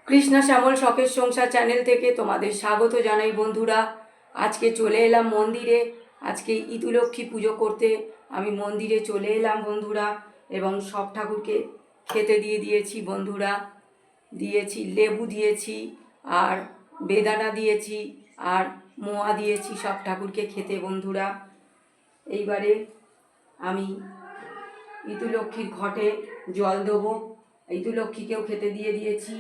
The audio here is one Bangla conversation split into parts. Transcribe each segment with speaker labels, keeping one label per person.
Speaker 1: কৃষ্ণা শ্যামল শখের সংসার চ্যানেল থেকে তোমাদের স্বাগত জানাই বন্ধুরা। আজকে চলে এলাম মন্দিরে। আজকে ইদুলক্ষ্মী পুজো করতে আমি মন্দিরে চলে এলাম বন্ধুরা, এবং সব ঠাকুরকে খেতে দিয়েছি বন্ধুরা। দিয়েছি লেবু দিয়েছি, আর বেদানা দিয়েছি, আর মোয়া দিয়েছি সব ঠাকুরকে খেতে বন্ধুরা। এইবারে আমি ইদুলক্ষ্মীর ঘটে জল দেবো। ইদুলক্ষ্মীকেও খেতে দিয়েছি,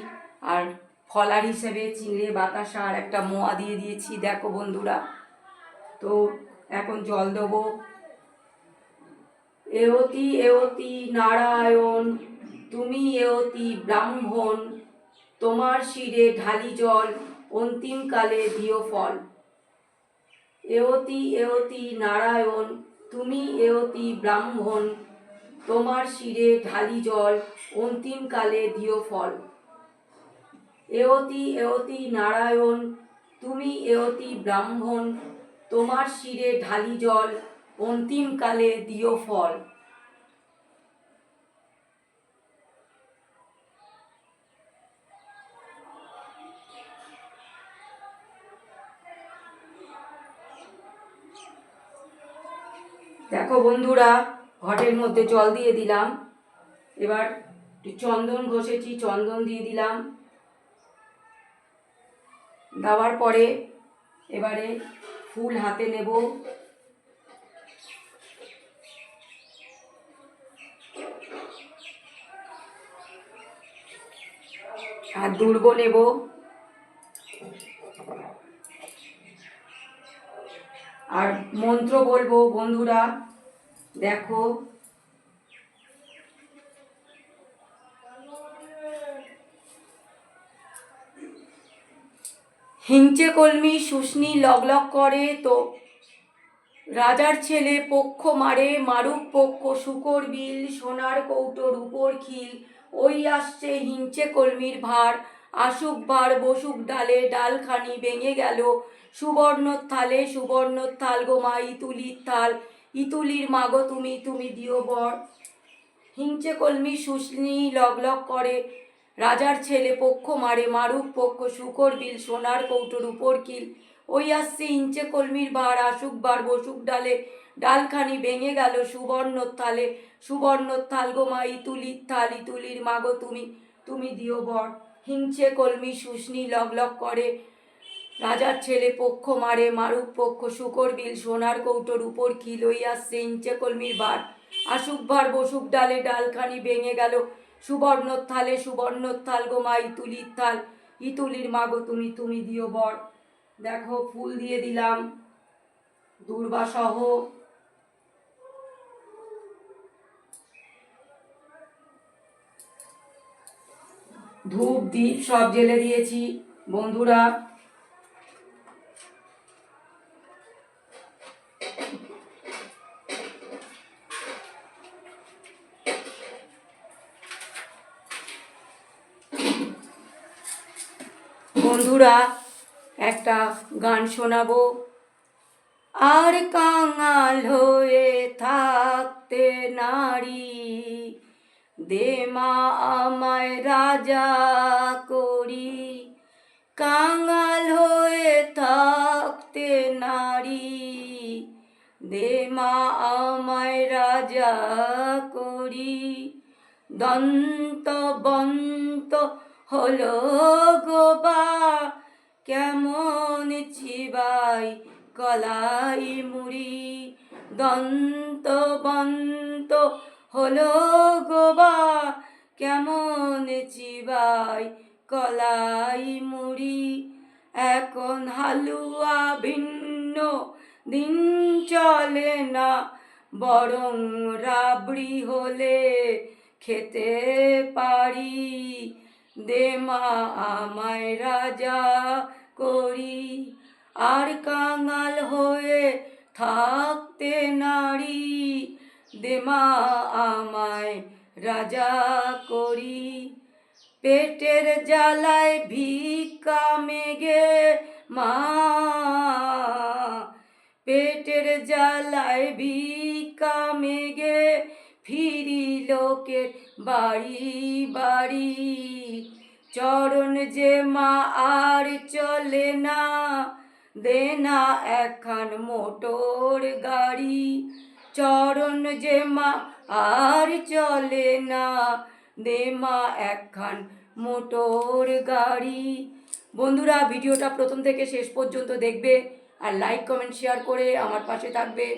Speaker 1: আর ফলার হিসেবে চিংড়ে বাতাসা আর একটা মোয়া দিয়েছি। দেখো বন্ধুরা, তো এখন জল দেবো। এওতি এওতি নারায়ণ, তুমি এওতি ব্রাহ্মণ, তোমার শিরে ঢালি জল, অন্তিমকালে দিও ফল। এওতি এওতি নারায়ণ, তুমি এওতি ব্রাহ্মণ, তোমার শিরে ঢালি জল, অন্তিমকালে দিও ফল। এওতি এওতি নারায়ণ, তুমি এওতি ব্রাহ্মণ, তোমার শিরে ঢালি জল, অন্তিমকালে দিও ফল। দেখো বন্ধুরা, ঘটের মধ্যে জল দিয়ে দিলাম। এবার চন্দন ঘষেছি, চন্দন দিয়ে দিলাম। দেওয়ার পরে এবারে ফুল হাতে নেব। আর দুর্ব নেব। আর মন্ত্র বলবো বন্ধুরা। দেখো, হিংচে কলমি শুষ্নি লগলগ করে তো, রাজার ছেলে পক্ষ মারে মারুক পক্ষ, শুকর বিল সোনার কৌটোর উপর খিল, ওই আসছে হিংচে কলমির ভার, আসুক বার বসুক ডালে, ডালখানি ভেঙে গেল সুবর্ণর থালে, সুবর্ণর থাল গো মা ইতুলির থাল, ইতুলির মাগো তুমি, তুমি দিও বর। হিংচে কলমি শুষ্নি লগলগ করে, রাজার ছেলে পক্ষ মারে মারুক পক্ষ, শুকর বিল সোনার কৌটোর উপর কিল, ওই আসছে হিংচে কলমির ভার, আসুক বার বসুক ডালে, ডালখানি ভেঙে গেল সুবর্ণর থালে, সুবর্ণর থাল গো মা ইতুলির থাল, ইতুলির মাগো তুমি, তুমি দিও বর। হিংচে কলমি শুষ্নি লগলগ করে, রাজার ছেলে পক্ষ মারে মারুক পক্ষ, শুকর বিল সোনার কৌটোর উপর খিল, ওই আসছে হিংচে কলমির ভার, আসুক ভার বসুক ডালে, ডালখানি ভেঙে গেল সুবর্ণর থালে, সুবর্ণর থাল গো মা ইতুলির থাল, ইতুলির মাগো তুমি, তুমি দিও বর। দেখো, ফুল দিয়ে দিলাম দূর্বাসহ। ধূপ দ্বীপ সব জ্বেলে দিয়েছি বন্ধুরা। বন্ধুরা, একটা গান শোনাবো। আর কাঙাল হয়ে থাকতে নারী, দে মা আমায় রাজা করি। কাঙাল হয়ে থাকতে নারী, দে মা আমায় রাজা করি। দন্ত বন্ত হলো গোবা, কেমন চিবাই কলাই মুড়ি। দন্ত বন্ত হলো গোবা, কেমন চিবাই কলাই মুড়ি। এখন হালুয়া ভিন্ন দিন চলে না, বরং রাবড়ি হলে খেতে পারি। দে মা আমায় রাজা করি। আর কাঙাল হয়ে থাকতে নারী, দে মা আমায় রাজা করি। পেটের জ্বালায় ভিক্ষা মেগে মা, পেটের জ্বালায় ভিক্ষা মেগে ফিরি লোকের বাড়ি বাড়ি। চরণ যে মা আর চলে না, দে না একখান মোটর গাড়ি। চরণ যে মা আর চলে না, দে মা একখান মোটর গাড়ি। বন্ধুরা, ভিডিওটা প্রথম থেকে শেষ পর্যন্ত দেখবে আর লাইক কমেন্ট শেয়ার করে আমার পাশে থাকবে।